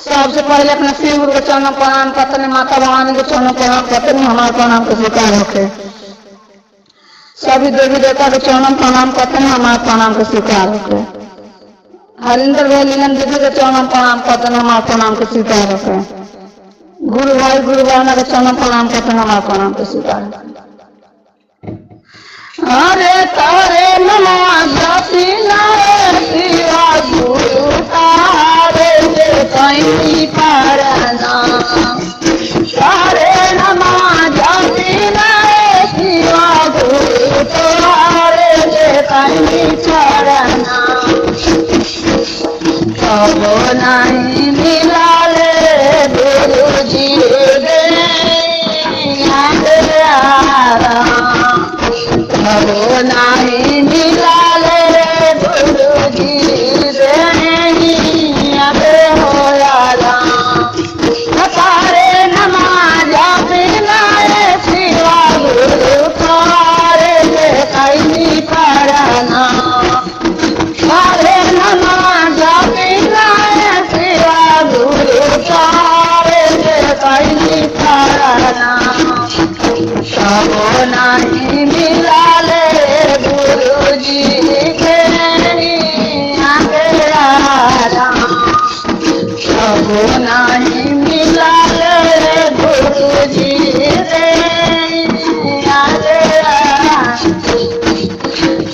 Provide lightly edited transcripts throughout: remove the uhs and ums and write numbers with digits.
सबसे पहले अपने शिव गुरु के चरण प्रणाम करते हैं, माता भवानी के चरण प्रणाम करते हैं, हमारे प्रणाम के स्वीकार होके। सभी देवी देवता के चरण प्रणाम करते हैं, हमारे प्रणाम के स्वीकार होके। हरिंदर भाई लीलन दीदी के चरण प्रणाम करते हैं, हमारे प्रणाम के स्वीकार होके। गुरु भाई गुरु बहना के चरण प्रणाम करते हैं, हमारे प्रणाम के स्वीकार होके। अरे तारे नमः जपी नारे शिवा गुरु तारे जे कहीं परना। तारे नमः जपी नारे शिवा गुरु तारे जे कहीं चरना। कबो नहीं मिला ले गुरु जी दे कबो नहीं मिला ले गुरु जी से होया। तारे नमाज बिनाए शिवा गुरु तारे ले कहीं पढ़ना। तारे नमाज बिनाए शिवा गुरु तारे ले कहीं पढ़ना। कबो नहीं मिला गुरु जी के कबो नहीं मिला गुरु जी से।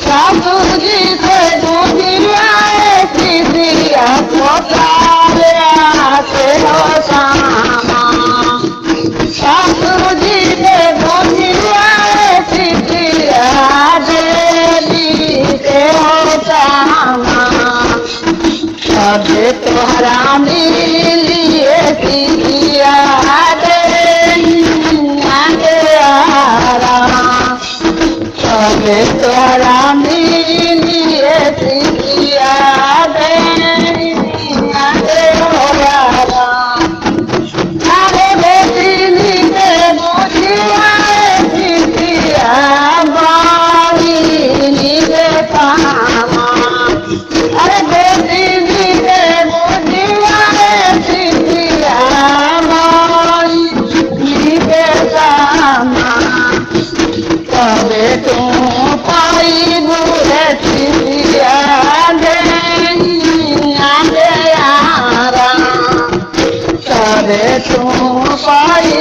साधु जी से दुनिया सीधिया पोताले आते हो सामा। साधु जी से दुनिया सीधिया अबे तोहरा मिलिए सिया अबे तोहरा मिलिए सिया अरे बेटी के बुझिया सिया बानी नीले पामा। अरे बेटी कबे तू पाई बुरे सिया कबे तू पाई